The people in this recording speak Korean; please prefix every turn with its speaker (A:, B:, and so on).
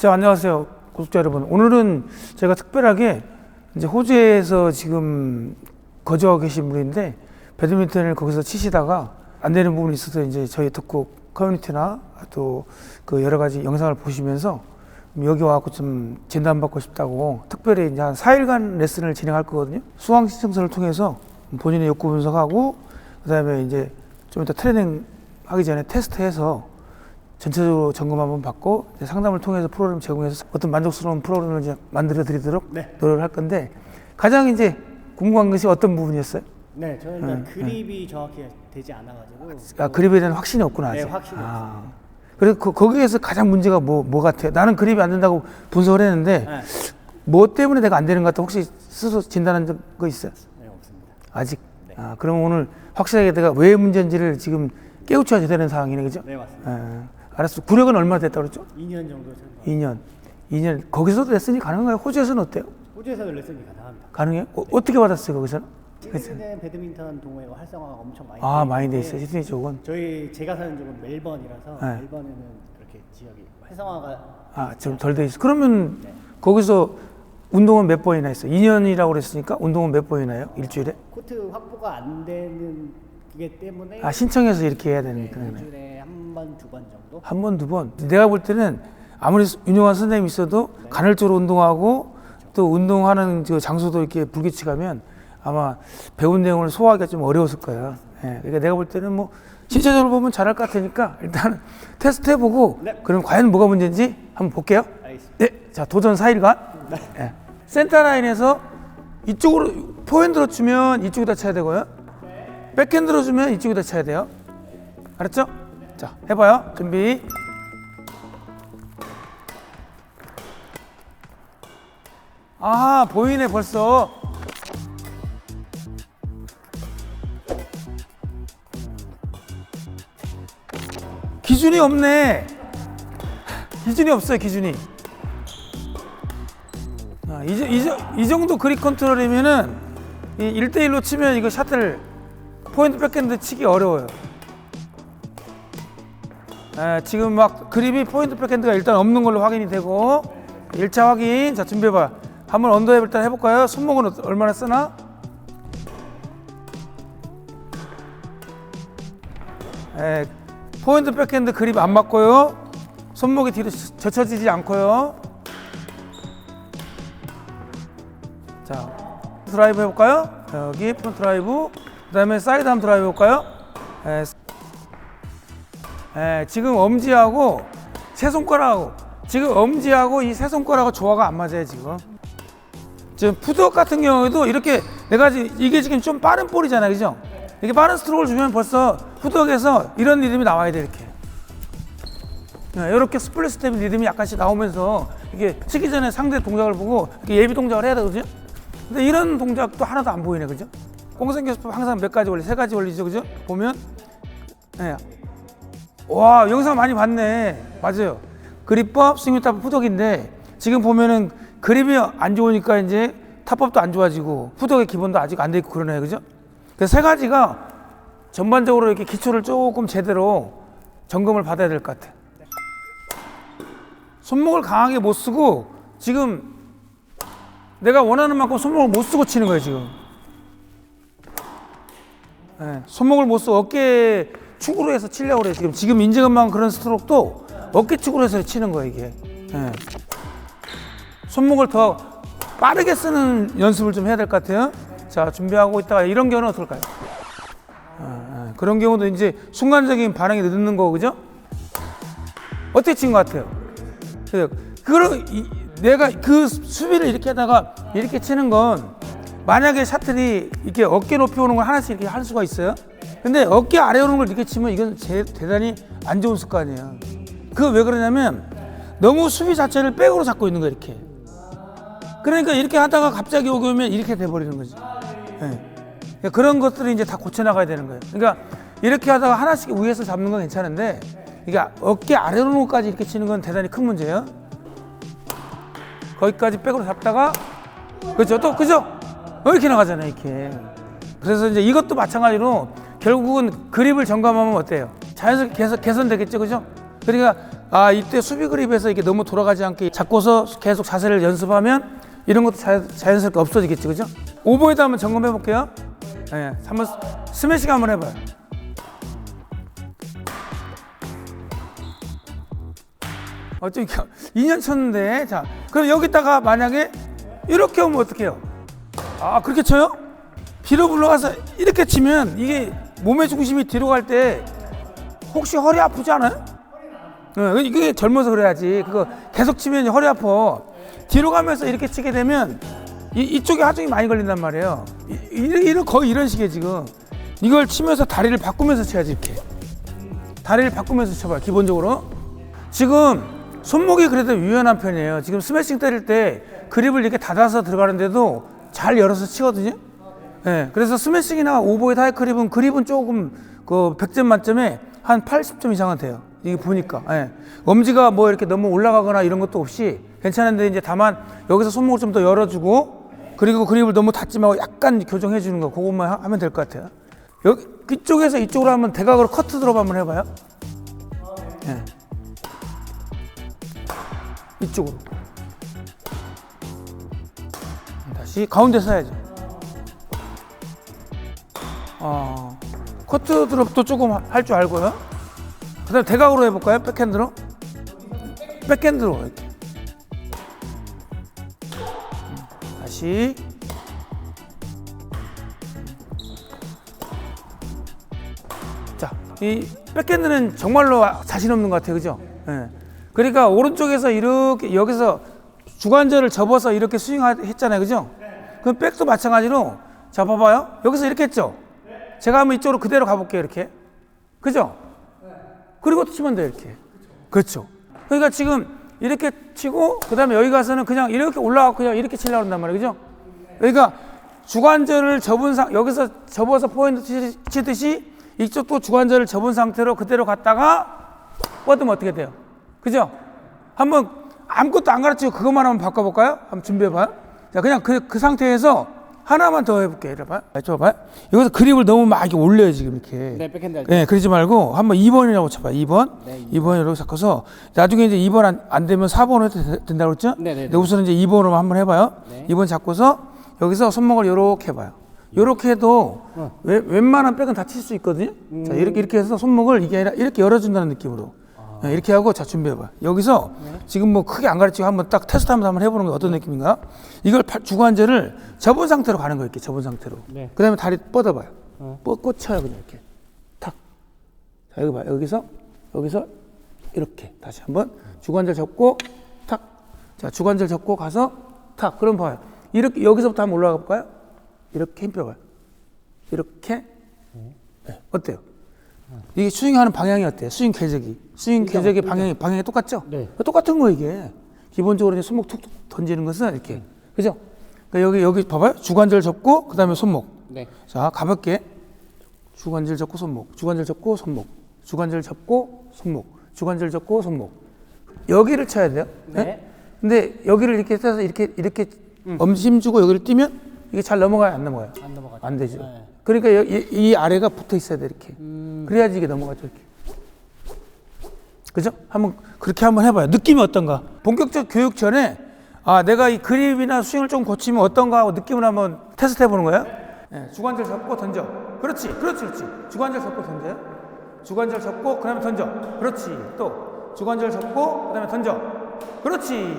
A: 자, 안녕하세요, 구독자 여러분. 오늘은 제가 특별하게 이제 호주에서 지금 거주하고 계신 분인데 배드민턴을 거기서 치시다가 안 되는 부분이 있어서 이제 저희 특국 커뮤니티나 또 그 여러 가지 영상을 보시면서 여기 와갖고 좀 진단받고 싶다고 특별히 이제 한 4일간 레슨을 진행할 거거든요. 수강 신청서를 통해서 본인의 욕구 분석하고 그다음에 이제 좀 이따 트레이닝 하기 전에 테스트해서 전체적으로 점검 한번 받고 상담을 통해서 프로그램 제공해서 어떤 만족스러운 프로그램을 이제 만들어 드리도록 노력을 할 건데 가장 이제 궁금한 것이 어떤 부분이었어요?
B: 네, 저는 일단 그립이 정확히 되지 않아가지고.
A: 그립에 대한 확신이 없구나. 아직.
B: 네, 확신이 없어요.
A: 그래서 거기에서 가장 문제가 뭐 같아요? 나는 그립이 안 된다고 분석을 했는데
B: 네.
A: 뭐 때문에 내가 안 되는 것 같아? 혹시 스스로 진단한 거 있어요?
B: 네, 없습니다.
A: 아직?
B: 네.
A: 그럼 오늘 확실하게 내가 왜 문제인지를 지금 깨우쳐야 되는 상황이네, 그죠?
B: 네, 맞습니다.
A: 알았어. 구력은 얼마나 됐다고 그랬죠?
B: 2년 정도 전.
A: 2년. 거기서도 레슨이 가능한가요? 호주에서는 어때요?
B: 호주에서도 레슨이 가능합니다.
A: 가능해요? 어떻게 받았어요, 거기서는?
B: 시드니는 배드민턴 동호회가 활성화가 엄청 많이
A: 많이 돼
B: 있는데
A: 있어요, 시드니 쪽은.
B: 제가 사는 쪽은 멜번이라서
A: 네.
B: 멜번에는 그렇게 지역이 활성화가
A: 좀 덜 돼 있어. 그러면
B: 네.
A: 거기서 운동은 몇 번이나 했어요? 2년이라고 그랬으니까 운동은 몇 번이나 해요? 일주일에?
B: 코트 확보가 안 되는 그게 때문에
A: 신청해서 이렇게 해야 되는
B: 네,
A: 거네.
B: 일주일에 한 번, 두 번 정도?
A: 한 번, 두 번. 내가 볼 때는 아무리 유명한 선생님이 있어도 간헐적으로 운동하고 또 운동하는 그 장소도 이렇게 불규칙하면 아마 배운 내용을 소화하기가 좀 어려웠을 거예요. 그러니까 내가 볼 때는 뭐 신체적으로 보면 잘할 것 같으니까 일단 테스트 해보고 그럼 과연 뭐가 문제인지 한번 볼게요.
B: 알겠습니다.
A: 네, 자 도전 4일간 센터 라인에서 이쪽으로 포핸드로 주면 이쪽에다 쳐야 되고요. 백핸드로 주면 이쪽에다 쳐야 돼요. 알았죠? 자, 해봐요. 준비. 보이네 벌써. 기준이 없네. 기준이 없어요, 기준이. 이 정도 그립 컨트롤이면은 1대1로 치면 이거 샷을 포인트 백핸드 치기 어려워요. 지금 막 그립이 포인트 백핸드가 일단 없는 걸로 확인이 되고 1차 확인. 자, 준비해봐. 한번 언더랩 일단 해볼까요? 손목은 얼마나 쓰나? 포인트 백핸드 그립 안 맞고요. 손목이 뒤로 젖혀지지 않고요. 자, 드라이브 해볼까요? 여기 프론트 드라이브. 그 다음에 사이드 함 드라이브 해볼까요? 지금 엄지하고 세 손가락하고 지금 엄지하고 이 세 손가락하고 조화가 안 맞아요. 지금 푸드웍 같은 경우에도 이렇게 내가 이게 지금 좀 빠른 볼이잖아요, 그죠? 이렇게 빠른 스트로크를 주면 벌써 푸드웍에서 이런 리듬이 나와야 돼. 이렇게 스플릿 스텝 리듬이 약간씩 나오면서 이게 치기 전에 상대 동작을 보고 이렇게 예비 동작을 해야 되거든요. 근데 이런 동작도 하나도 안 보이네, 그죠? 공생교수법 항상 몇 가지 원리, 3가지 원리죠, 그죠? 보면 와, 영상 많이 봤네. 맞아요. 그립법, 스윙 탑법, 푸드웍인데 지금 보면은 그립이 안 좋으니까 이제 탑법도 안 좋아지고 푸드웍의 기본도 아직 안 돼 있고 그러네요, 그죠? 그래서 3가지가 전반적으로 이렇게 기초를 조금 제대로 점검을 받아야 될 것 같아. 손목을 강하게 못 쓰고 지금 내가 원하는 만큼 손목을 못 쓰고 치는 거예요, 지금. 손목을 못 쓰고 어깨 축으로 해서 치려고 그래요. 지금 인증한만 그런 스트로크도 어깨 축으로 해서 치는 거예요, 이게. 손목을 더 빠르게 쓰는 연습을 좀 해야 될 것 같아요. 자, 준비하고 있다가 이런 경우는 어떨까요? 그런 경우도 이제 순간적인 반응이 늦는 거고, 그죠? 어떻게 친 것 같아요? 내가 그 수비를 이렇게 하다가 이렇게 치는 건 만약에 샤틀이 이렇게 어깨 높이 오는 걸 하나씩 이렇게 할 수가 있어요. 근데 어깨 아래 오는 걸 이렇게 치면 이건 대단히 안 좋은 습관이에요. 그거 왜 그러냐면 너무 수비 자체를 백으로 잡고 있는 거예요, 이렇게. 그러니까 이렇게 하다가 갑자기 오면 이렇게 돼버리는 거지. 그런 것들을 이제 다 고쳐나가야 되는 거예요. 그러니까 이렇게 하다가 하나씩 위에서 잡는 건 괜찮은데 이게 어깨 아래로 오는 것까지 이렇게 치는 건 대단히 큰 문제예요. 거기까지 백으로 잡다가 그죠? 또 그죠? 이렇게 나가잖아요, 이렇게. 그래서 이제 이것도 마찬가지로 결국은 그립을 점검하면 어때요? 자연스럽게 개선되겠죠, 그죠? 그러니까 이때 수비 그립에서 이게 너무 돌아가지 않게 잡고서 계속 자세를 연습하면 이런 것도 자연스럽게 없어지겠지, 그죠? 오버헤드 한번 점검해 볼게요. 네, 한번 스매싱 한번 해봐요. 좀 2년 쳤는데, 자, 그럼 여기다가 만약에 이렇게 오면 어떡해요? 그렇게 쳐요? 뒤로 불러가서 이렇게 치면 이게 몸의 중심이 뒤로 갈 때 혹시 허리 아프지 않아요? 이게 젊어서 그래야지. 그거 계속 치면 허리 아파. 뒤로 가면서 이렇게 치게 되면 이쪽에 하중이 많이 걸린단 말이에요. 거의 이런 식이에요, 지금. 이걸 치면서 다리를 바꾸면서 쳐야지, 이렇게. 다리를 바꾸면서 쳐봐요, 기본적으로. 지금 손목이 그래도 유연한 편이에요. 지금 스매싱 때릴 때 그립을 이렇게 닫아서 들어가는데도 잘 열어서 치거든요. 네, 그래서 스매싱이나 오버헤드 하이크립은 그립은 조금 그 100점 만점에 한 80점 이상은 돼요. 이게 보니까. 네. 엄지가 뭐 이렇게 너무 올라가거나 이런 것도 없이 괜찮은데 이제 다만 여기서 손목을 좀 더 열어주고 그리고 그립을 너무 닫지 말고 약간 교정해 주는 거 그것만 하면 될 것 같아요. 여기 이쪽에서 이쪽으로 한번 대각으로 커트 드롭 한번 해봐요. 네. 이쪽으로. 다시 가운데 서야죠. 커트 드롭도 조금 할 줄 알고요. 그 다음에 대각으로 해볼까요? 백핸드로? 백핸드로 이렇게. 다시. 자, 이 백핸드는 정말로 자신 없는 것 같아요. 그죠? 네. 그러니까 오른쪽에서 이렇게 여기서 주관절을 접어서 이렇게 스윙했잖아요. 그죠? 그럼 백도 마찬가지로 자 봐봐요. 여기서 이렇게 했죠? 제가 한번 이쪽으로 그대로 가볼게요. 이렇게. 그죠? 그리고 또 치면 돼요. 이렇게. 그렇죠. 그러니까 지금 이렇게 치고 그 다음에 여기 가서는 그냥 이렇게 올라가고 그냥 이렇게 치려고 한단 말이에요. 그죠? 그러니까 주관절을 접은 여기서 접어서 포인트 치듯이 이쪽도 주관절을 접은 상태로 그대로 갔다가 뻗으면 어떻게 돼요? 그죠? 한번 아무것도 안 가르치고 그것만 한번 바꿔볼까요? 한번 준비해봐요. 자, 그냥 그 상태에서 하나만 더 해볼게요. 이래봐요. 봐요. 여기서 그립을 너무 막 이렇게 올려요, 지금 이렇게.
B: 네, 백핸드 할 때.
A: 네, 그러지 말고 한번 2번이라고 쳐봐요. 2번.
B: 네,
A: 2번 이렇게 섞어서 나중에 이제 2번 안 되면 4번으로 해도 된다고 그랬죠?
B: 네.
A: 근데 우선 이제 2번으로 한번 해봐요.
B: 네.
A: 2번 잡고서 여기서 손목을 이렇게 해봐요. 이렇게 해도 웬만한 백은 다 칠 수 있거든요. 자, 이렇게 해서 손목을 이게 아니라 이렇게 열어준다는 느낌으로. 네, 이렇게 하고 자 준비해봐. 여기서 지금 뭐 크게 안 가르치고 한번 딱 테스트하면서 한번 해보는 거 어떤 느낌인가? 이걸 주관절을 접은 상태로 가는 거예요. 이렇게 접은 상태로.
B: 네.
A: 그다음에 다리 뻗어봐요. 뻗고 쳐요 그냥 이렇게. 탁. 자 여기 봐. 여기서 이렇게 다시 한번 주관절 접고 탁. 자 주관절 접고 가서 탁. 그럼 봐요. 이렇게 여기서부터 한번 올라가 볼까요? 이렇게 힘 빼봐요. 이렇게. 네. 어때요? 이게 스윙하는 방향이 어때요? 스윙 궤적의 방향이 똑같죠?
B: 네.
A: 똑같은 거 이게. 기본적으로 이제 손목 툭툭 던지는 것은 이렇게. 그죠? 그러니까 여기 봐봐요. 주관절 접고 그다음에 손목.
B: 네.
A: 자, 가볍게. 주관절 접고 손목. 주관절 접고 손목. 주관절 접고 손목. 주관절 접고 손목. 여기를 쳐야 돼요.
B: 네.
A: 네? 근데 여기를 이렇게 해서 이렇게 엄지 힘 주고 여기를 뛰면 이게 잘 넘어가요, 안 넘어가요?
B: 안 넘어가죠.
A: 안 되죠.
B: 네.
A: 그러니까 이 아래가 붙어 있어야 돼 이렇게. 그래야지 이게 넘어가죠 이렇게. 그죠? 그렇게 한번 해봐요. 느낌이 어떤가? 본격적 교육 전에 내가 이 그립이나 스윙을 좀 고치면 어떤가 하고 느낌을 한번 테스트 해보는 거예요. 네, 주관절 접고 던져. 그렇지. 주관절 접고 던져요. 주관절 접고 그다음에 던져. 그렇지. 또 주관절 접고 그다음에 던져. 그렇지.